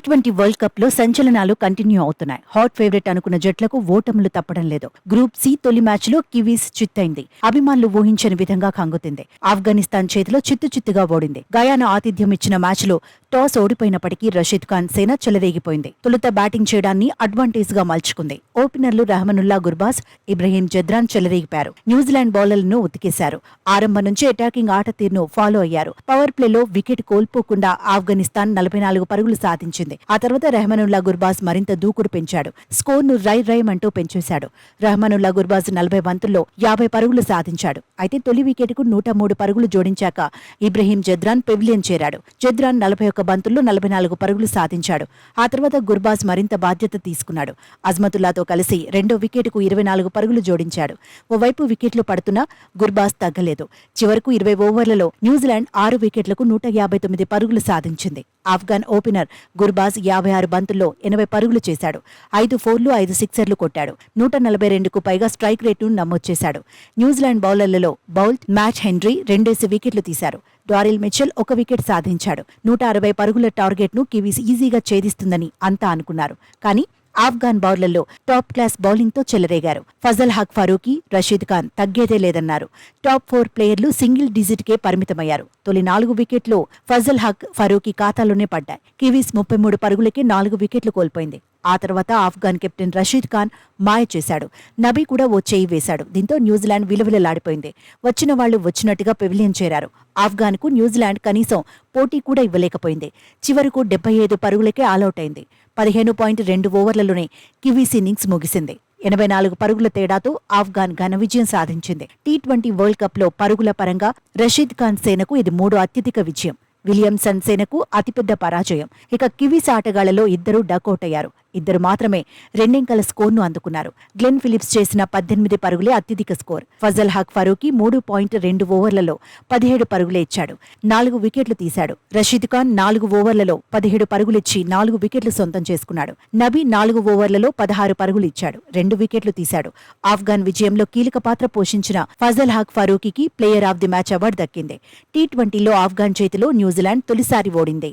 T20 world cup లో సంచలనాలు continue అవుతున్నాయి. Hot favourite అనుకున్న జట్లకు ఓటములు తప్పడం లేదు. గ్రూప్ సి తొలి మ్యాచ్ లో కివీస్ చిత్తైంది. అభిమానులు ఊహించని విధంగా కంగుతింది. ఆఫ్ఘనిస్తాన్ చేతిలో చిత్తుగా ఓడింది. గయానా ఆతిథ్యం ఇచ్చిన మ్యాచ్ లో టాస్ ఓడిపోయినప్పటికీ రషీద్ ఖాన్ సేన చెలరేగిపోయింది. తొలుత బ్యాటింగ్ చేయడాన్ని అడ్వాంటేజ్ గా మలుచుకుంది. ఓపెనర్లు రెహమనుల్లా గుర్బాజ్, ఇబ్రహీం జద్రాన్ చెలరేగిపారు. న్యూజిలాండ్ బౌలర్లను ఉతికేశారు. ఆరంభం నుంచి అటాకింగ్ ఆట తీరును ఫాలో అయ్యారు. పవర్ ప్లేలో వికెట్ కోల్పోకుండా ఆఫ్ఘనిస్తాన్ 44 పరుగులు సాధించింది. ఆ తర్వాత రెహమనుల్లా గుర్బాజ్ మరింత దూకుడు పెంచాడు. స్కోర్ ను రైమంటూ పెంచేశాడు. రెహమనుల్లా గుర్బాజ్ 40 బంతుల్లో 50 పరుగులు సాధించాడు. అయితే తొలి వికెట్ కు 103 పరుగులు జోడించాక ఇబ్రహీం జద్రాన్ పెవిలియన్ చేరాడు. జద్రాన్ 41 బంతుల్లో 44 పరుగులు సాధించాడు. ఆ తర్వాత గుర్బాజ్ మరింత బాధ్యత తీసుకున్నాడు. అజ్మతుల్లాతో కలిసి రెండో వికెట్ కు 24 పరుగులు జోడించాడు. ఓవైపు వికెట్లు పడుతున్నా గుర్బాజ్ తగ్గలేదు. చివరకు 20 ఓవర్లలో న్యూజిలాండ్ 6 వికెట్లకు 159 పరుగులు సాధించింది. ఆఫ్ఘన్ ఓపెనర్ గుర్బాజ్ 56 బంతుల్లో 80 పరుగులు చేశాడు. 5 ఫోర్లు 5 సిక్సర్లు కొట్టాడు. 142కు పైగా స్ట్రైక్ రేటును నమోదు చేశాడు. న్యూజిలాండ్ బౌలర్లలో బౌల్ట్, మ్యాట్ హెన్రీ రెండేసి వికెట్లు తీశారు. డారిల్ మిచెల్ 1 వికెట్ సాధించాడు. 160 పరుగుల టార్గెట్ ను కివీస్ ఈజీగా ఛేదిస్తుందని అంతా అనుకున్నారు. కానీ ఆఫ్ఘాన్ బౌలర్లు టాప్ క్లాస్ బౌలింగ్ తో చెలరేగారు. ఫజల్ హక్ ఫరూకీ, రషీద్ ఖాన్ తగ్గేదే లేదన్నారు. టాప్ 4 ప్లేయర్లు సింగిల్ డిజిట్ కే పరిమితమయ్యారు. తొలి 4 వికెట్లు ఫజల్ హక్, ఫరూకీ ఖాతాలోనే పడ్డాయి. కివీస్ 33 పరుగులకే 4 వికెట్లు కోల్పోయింది. ఆ తర్వాత ఆఫ్ఘాన్ కెప్టెన్ రషీద్ ఖాన్ మాయ చేశాడు. నబీ కూడా ఓ చేయి వేశాడు. దీంతో న్యూజిలాండ్ విలువలాడిపోయింది. వచ్చిన వాళ్లు వచ్చినట్టుగా పెవిలియన్ చేరారు. ఆఫ్ఘాన్ కు న్యూజిలాండ్ కనీసం పోటీ కూడా ఇవ్వలేకపోయింది. చివరకు 75 పరుగులకే ఆలౌట్ అయింది. 15.2 ఓవర్లలోనే కివీస్ ఇన్నింగ్స్ ముగిసింది. 84 పరుగుల తేడాతో ఆఫ్ఘాన్ ఘన విజయం సాధించింది. టీ20 వరల్డ్ కప్ లో పరుగుల పరంగా రషీద్ ఖాన్ సేనకు ఇది 3వ అత్యధిక విజయం. విలియమ్సన్ సేనకు అతిపెద్ద పరాజయం. ఇక కివీస్ ఆటగాళ్లలో ఇద్దరు డకౌట్ అయ్యారు. ఇద్దరు మాత్రమే రెండంకెల స్కోర్ను అందుకున్నారు. గ్లెన్ ఫిలిప్స్ చేసిన 18 పరుగులే అత్యధిక స్కోర్. ఫజల్ హక్ ఫరూకీ 3.2 ఓవర్లలో 17 పరుగులే ఇచ్చాడు. 4 వికెట్లు తీశాడు. రషీద్ ఖాన్ 4 ఓవర్లలో 17 పరుగులిచ్చి 4 వికెట్లు సొంతం చేసుకున్నాడు. నబీ 4 ఓవర్లలో 16 పరుగులు ఇచ్చాడు. 2 వికెట్లు తీశాడు. ఆఫ్ఘాన్ విజయంలో కీలక పాత్ర పోషించిన ఫజల్ హక్ ఫరూకీకి player of the match award దక్కింది. టీ20లో ఆఫ్ఘాన్ చేతిలో న్యూజిలాండ్ తొలిసారి ఓడింది.